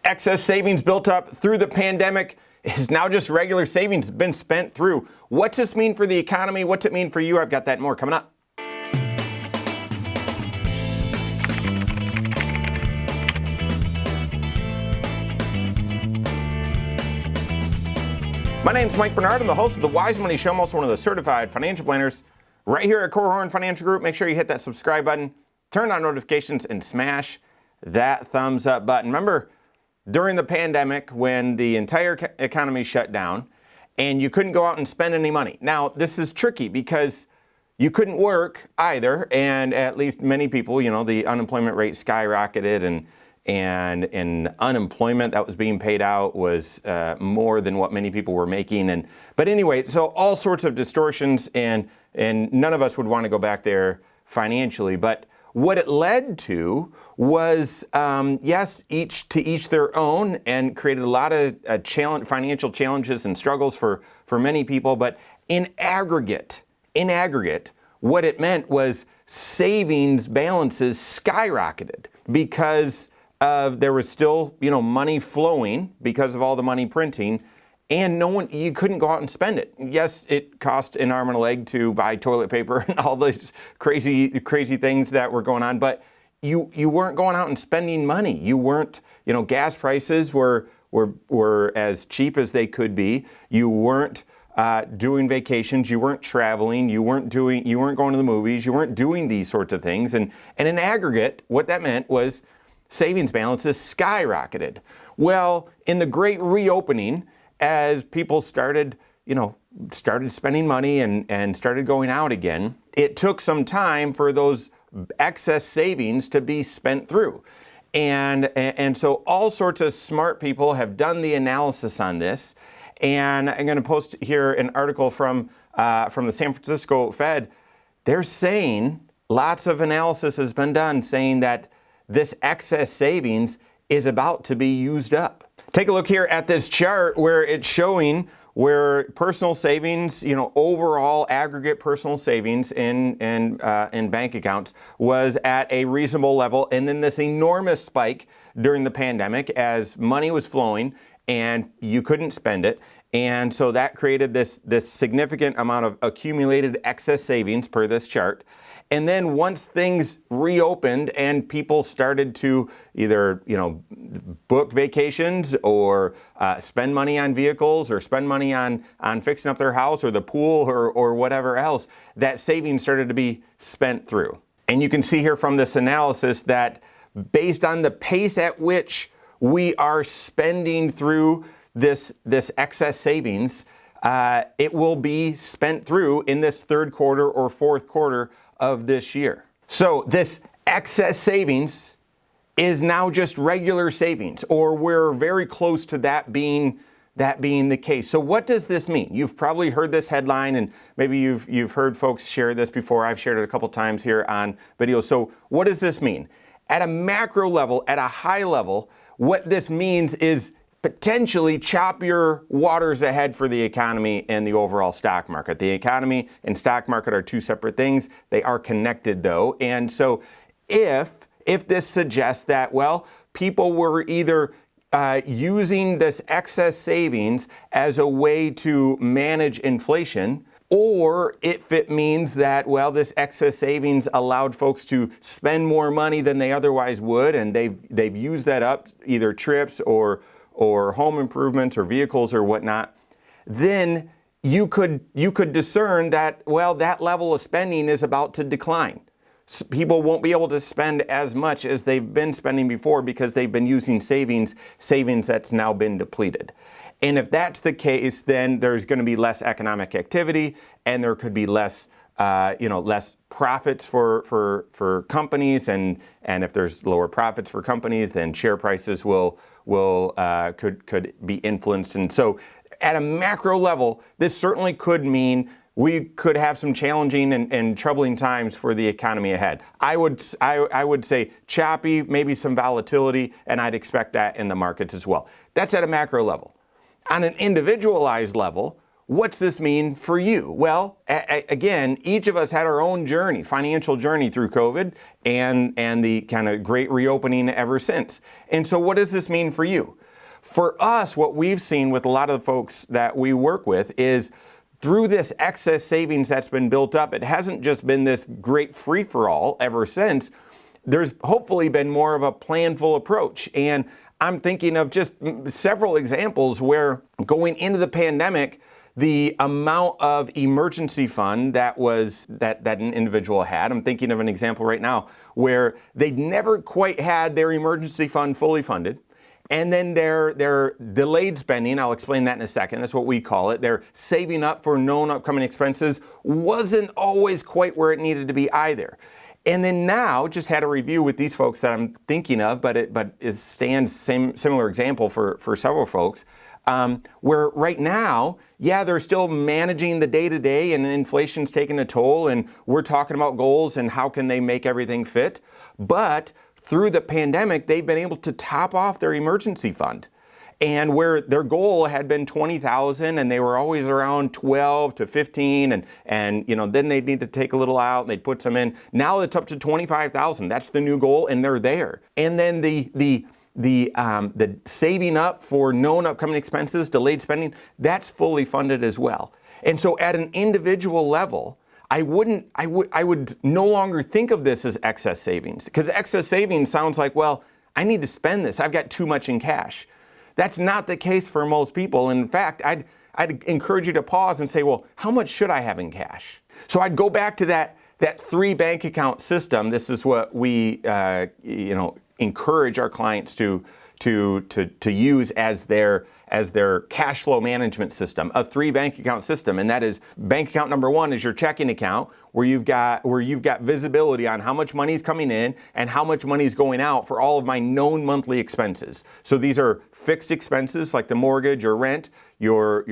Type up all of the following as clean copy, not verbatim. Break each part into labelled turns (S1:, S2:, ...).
S1: Excess savings built up through the pandemic is now just regular savings been spent through. What's this mean for the economy? What's it mean for you? I've got that and more coming up. My name's Mike Bernard. I'm the host of the Wise Money Show. I'm also one of the certified financial planners right here at Korhorn Financial Group. Make sure you hit that subscribe button, turn on notifications, and smash that thumbs up button. Remember, during the pandemic, when the entire economy shut down and you couldn't go out and spend any money. Now, this is tricky because you couldn't work either, and at least many people, the unemployment rate skyrocketed, and unemployment that was being paid out was more than what many people were making. But anyway, so all sorts of distortions, and none of us would want to go back there financially. But what it led to was, yes, each their own, and created a lot of financial challenges and struggles for many people. But in aggregate, what it meant was savings balances skyrocketed because there was still, money flowing because of all the money printing, and you couldn't go out and spend it. Yes, it cost an arm and a leg to buy toilet paper and all these crazy things that were going on, but you weren't going out and spending money. You weren't, gas prices were as cheap as they could be. You weren't doing vacations, you weren't traveling, you weren't going to the movies, you weren't doing these sorts of things. And in aggregate, what that meant was savings balances skyrocketed. Well, in the great reopening, as people started spending money and started going out again, it took some time for those excess savings to be spent through. And so all sorts of smart people have done the analysis on this. And I'm going to post here an article from the San Francisco Fed. They're saying, lots of analysis has been done saying that this excess savings is about to be used up. Take a look here at this chart where it's showing where personal savings, overall aggregate personal savings in bank accounts was at a reasonable level, and then this enormous spike during the pandemic as money was flowing and you couldn't spend it. And so that created this significant amount of accumulated excess savings per this chart. And then once things reopened and people started to either, book vacations or spend money on vehicles or spend money on fixing up their house or the pool or whatever else, that savings started to be spent through. And you can see here from this analysis that based on the pace at which we are spending through this excess savings, it will be spent through in this third quarter or fourth quarter of this year. So this excess savings is now just regular savings, or we're very close to that being the case. So what does this mean? You've probably heard this headline, and maybe you've heard folks share this before. I've shared it a couple times here on video. So what does this mean? At a macro level, at a high level, what this means is potentially choppier waters ahead for the economy and the overall stock market. The economy and stock market are two separate things. They are connected though. And so if this suggests that, people were either using this excess savings as a way to manage inflation, or if it means that, this excess savings allowed folks to spend more money than they otherwise would, and they've used that up, either trips or home improvements or vehicles or whatnot, then you could discern that, that level of spending is about to decline. People won't be able to spend as much as they've been spending before because they've been using savings that's now been depleted. And if that's the case, then there's going to be less economic activity, and there could be less profits for companies, and if there's lower profits for companies, then share prices could be influenced. And so at a macro level, this certainly could mean we could have some challenging and troubling times for the economy ahead. I would say choppy, maybe some volatility, and I'd expect that in the markets as well. That's at a macro level. On an individualized level, what's this mean for you? Well, again, each of us had our own journey, financial journey through COVID and the kind of great reopening ever since. And so what does this mean for you? For us, what we've seen with a lot of the folks that we work with is through this excess savings that's been built up, it hasn't just been this great free-for-all ever since. There's hopefully been more of a planful approach. And I'm thinking of just several examples where going into the pandemic, the amount of emergency fund that an individual had, I'm thinking of an example right now where they'd never quite had their emergency fund fully funded. And then their delayed spending, I'll explain that in a second, that's what we call it. Their saving up for known upcoming expenses wasn't always quite where it needed to be either. And then now, just had a review with these folks that I'm thinking of, but it stands similar example for several folks, where right now, yeah, they're still managing the day-to-day and inflation's taking a toll and we're talking about goals and how can they make everything fit. But through the pandemic, they've been able to top off their emergency fund. And where their goal had been 20,000 and they were always around 12 to 15 and then they'd need to take a little out and they'd put some in. Now it's up to 25,000. That's the new goal and they're there. And then the saving up for known upcoming expenses, delayed spending, that's fully funded as well. And so at an individual level, I would no longer think of this as excess savings, because excess savings sounds like, well, I need to spend this. I've got too much in cash. That's not the case for most people. In fact, I'd encourage you to pause and say, well, how much should I have in cash? So I'd go back to that 3 bank account system. This is what we encourage our clients to use as their cash flow management system, a 3 bank account system. And that is bank account number 1 is your checking account where you've got visibility on how much money is coming in and how much money is going out for all of my known monthly expenses. So these are fixed expenses like the mortgage or rent, your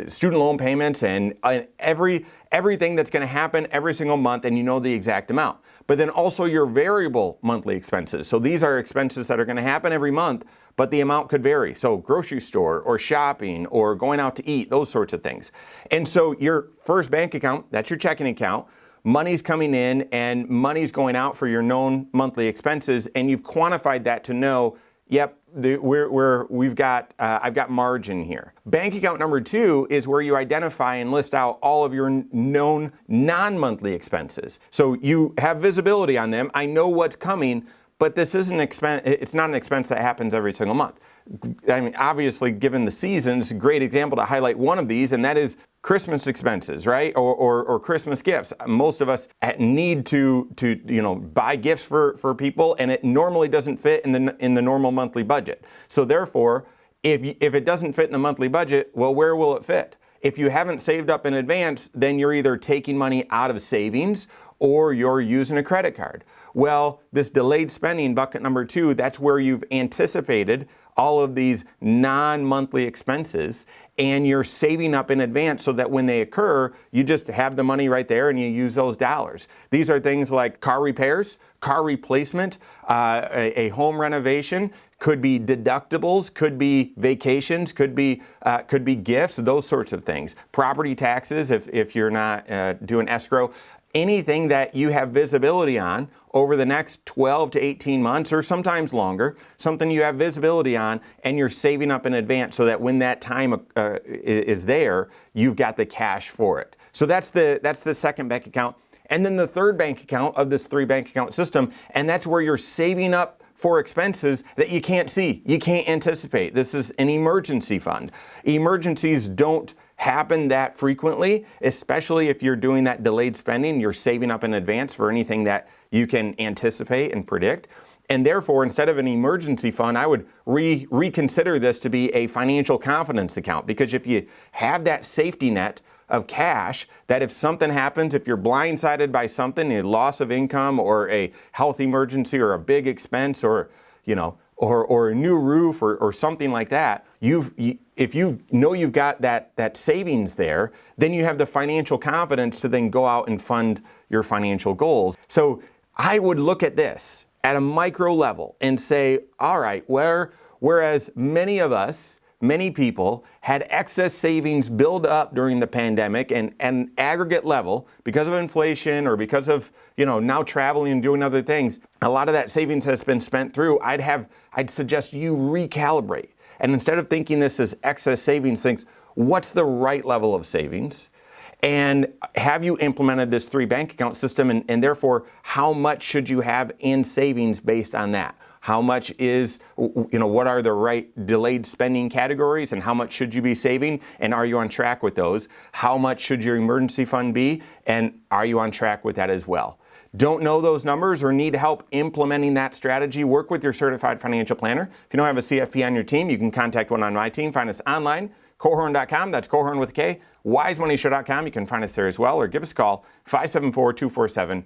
S1: student loan payments, and everything that's going to happen every single month, and you know the exact amount. But then also your variable monthly expenses. So these are expenses that are going to happen every month, but the amount could vary. So grocery store or shopping or going out to eat, those sorts of things. And so your first bank account, that's your checking account, money's coming in and money's going out for your known monthly expenses, and you've quantified that to know, yep, I've got margin here. Bank account number 2 is where you identify and list out all of your known non-monthly expenses. So you have visibility on them. I know what's coming, but this isn't expense. It's not an expense that happens every single month. I mean, obviously, given the seasons, a great example to highlight one of these, and that is Christmas expenses, right? Or Christmas gifts. Most of us need to buy gifts for people, and it normally doesn't fit in the normal monthly budget. So therefore, if it doesn't fit in the monthly budget, well, where will it fit? If you haven't saved up in advance, then you're either taking money out of savings or you're using a credit card. Well, this delayed spending bucket number 2, that's where you've anticipated all of these non-monthly expenses and you're saving up in advance so that when they occur, you just have the money right there and you use those dollars. These are things like car repairs, car replacement, a home renovation, could be deductibles, could be vacations, could be gifts, those sorts of things. Property taxes, if you're not doing escrow. Anything that you have visibility on over the next 12 to 18 months or sometimes longer, something you have visibility on and you're saving up in advance so that when that time is there, you've got the cash for it. So that's the second bank account. And then the third bank account of this 3 bank account system, and that's where you're saving up for expenses that you can't see, you can't anticipate. This is an emergency fund. Emergencies don't happen that frequently, especially if you're doing that delayed spending. You're saving up in advance for anything that you can anticipate and predict. And therefore, instead of an emergency fund, I would reconsider this to be a financial confidence account, because if you have that safety net of cash, that if something happens, if you're blindsided by something, a loss of income or a health emergency or a big expense or a new roof or something like that, if you know you've got that savings there, then you have the financial confidence to then go out and fund your financial goals. So I would look at this at a micro level and say, all right, whereas many of us many people had excess savings build up during the pandemic and an aggregate level because of inflation or because of, now traveling and doing other things. A lot of that savings has been spent through. I'd suggest you recalibrate. And instead of thinking this as excess savings, think what's the right level of savings? And have you implemented this 3 bank account system? And therefore, how much should you have in savings based on that? How much is, what are the right delayed spending categories and how much should you be saving? And are you on track with those? How much should your emergency fund be? And are you on track with that as well? Don't know those numbers or need help implementing that strategy? Work with your certified financial planner. If you don't have a CFP on your team, you can contact one on my team. Find us online, Korhorn.com. That's Korhorn with a K. WiseMoneyShow.com. You can find us there as well, or give us a call, 574-247-5898.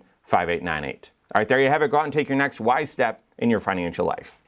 S1: All right, there you have it. Go out and take your next wise step in your financial life.